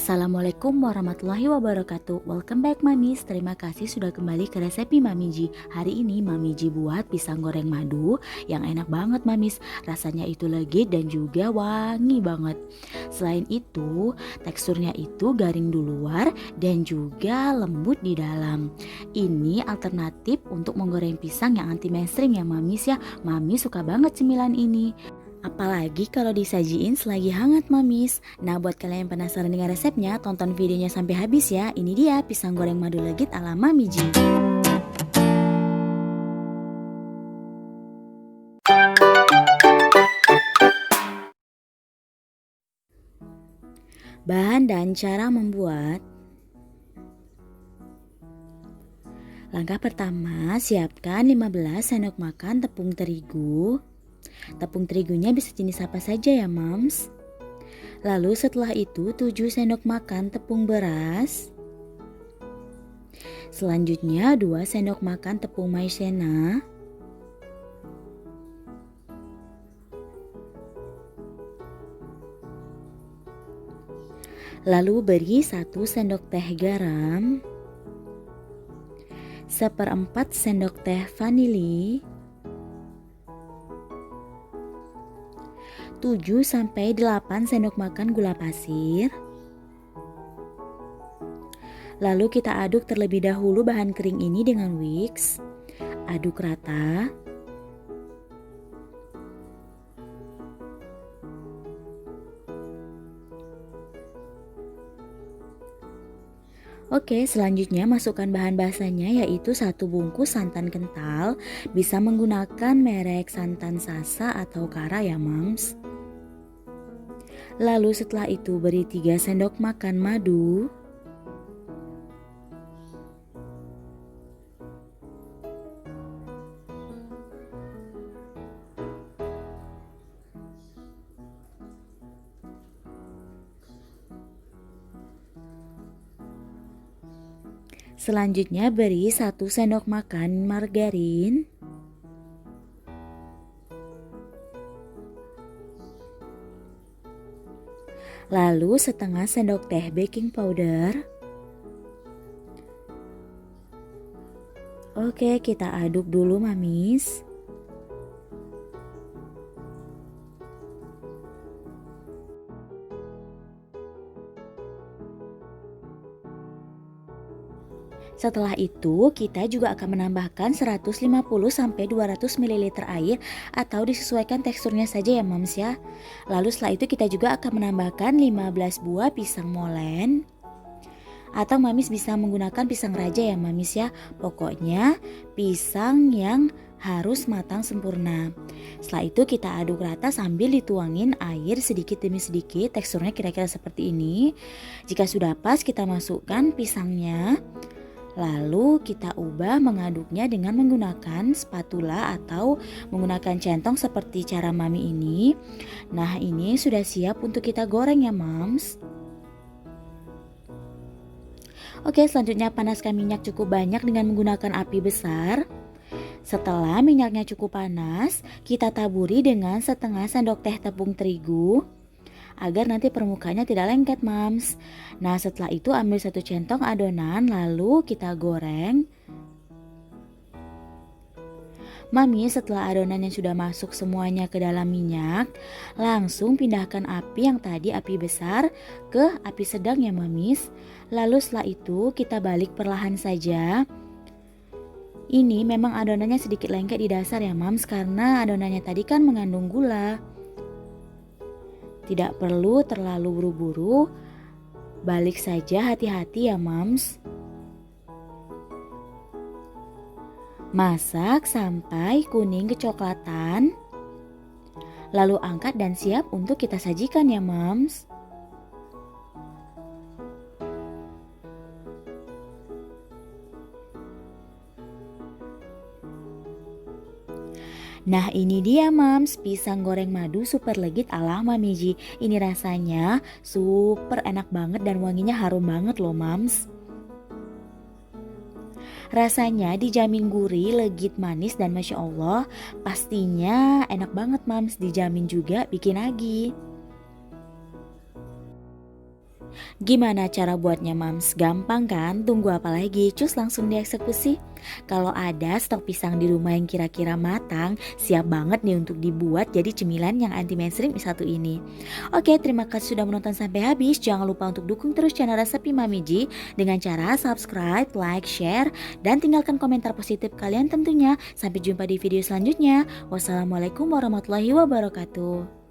Assalamualaikum warahmatullahi wabarakatuh. Welcome back Mamis. Terima kasih sudah kembali ke resepi Mami Ji. Hari ini Mami Ji buat pisang goreng madu yang enak banget Mamis. Rasanya itu legit dan juga wangi banget. Selain itu, teksturnya itu garing di luar dan juga lembut di dalam. Ini alternatif untuk menggoreng pisang yang anti mainstream ya Mamis ya. Mami suka banget cemilan ini. Apalagi kalau disajiin selagi hangat Mamis. Nah buat kalian yang penasaran dengan resepnya, tonton videonya sampai habis ya. Ini dia pisang goreng madu legit ala Mami Ji. Bahan dan cara membuat. Langkah pertama, siapkan 15 sendok makan tepung terigu. Tepung terigunya bisa jenis apa saja ya Mams. Lalu setelah itu 7 sendok makan tepung beras. Selanjutnya 2 sendok makan tepung maizena. Lalu beri 1 sendok teh garam. 1/4 sendok teh vanili. 7-8 sendok makan gula pasir. Lalu kita aduk terlebih dahulu bahan kering ini dengan whisk. Aduk rata. Oke, selanjutnya masukkan bahan basahnya yaitu 1 bungkus santan kental. Bisa menggunakan merek santan Sasa atau Kara ya Mams. Lalu setelah itu beri 3 sendok makan madu. Selanjutnya beri 1 sendok makan margarin. Lalu setengah sendok teh baking powder. Oke, kita aduk dulu Mamis. Setelah itu kita juga akan menambahkan 150-200 ml air atau disesuaikan teksturnya saja ya Mams ya. Lalu setelah itu kita juga akan menambahkan 15 buah pisang molen. Atau Mamis bisa menggunakan pisang raja ya Mamis ya. Pokoknya pisang yang harus matang sempurna. Setelah itu kita aduk rata sambil dituangin air sedikit demi sedikit. Teksturnya kira-kira seperti ini. Jika sudah pas kita masukkan pisangnya. Lalu kita ubah mengaduknya dengan menggunakan spatula atau menggunakan centong seperti cara Mami ini. Nah ini sudah siap untuk kita goreng ya Mams. Oke, selanjutnya panaskan minyak cukup banyak dengan menggunakan api besar. Setelah minyaknya cukup panas, kita taburi dengan setengah sendok teh tepung terigu agar nanti permukaannya tidak lengket Mams. Nah setelah itu ambil 1 centong adonan lalu kita goreng. Mami setelah adonan yang sudah masuk semuanya ke dalam minyak, langsung pindahkan api yang tadi api besar ke api sedang ya Mamis. Lalu setelah itu kita balik perlahan saja. Ini memang adonannya sedikit lengket di dasar ya Mams karena adonannya tadi kan mengandung gula. Tidak perlu terlalu buru-buru, balik saja hati-hati ya Mams. Masak sampai kuning kecoklatan. Lalu angkat dan siap untuk kita sajikan ya Mams. Nah ini dia Mams, pisang goreng madu super legit ala Mami Ji. Ini rasanya super enak banget dan wanginya harum banget loh Mams. Rasanya dijamin gurih, legit, manis dan Masya Allah pastinya enak banget Mams. Dijamin juga bikin nagih. Gimana cara buatnya Mams? Gampang kan? Tunggu apa lagi? Cus langsung dieksekusi. Kalau ada stok pisang di rumah yang kira-kira matang, siap banget nih untuk dibuat jadi cemilan yang anti mainstream satu ini. Oke, terima kasih sudah menonton sampai habis. Jangan lupa untuk dukung terus channel Resepi Mami Ji dengan cara subscribe, like, share, dan tinggalkan komentar positif kalian tentunya. Sampai jumpa di video selanjutnya. Wassalamualaikum warahmatullahi wabarakatuh.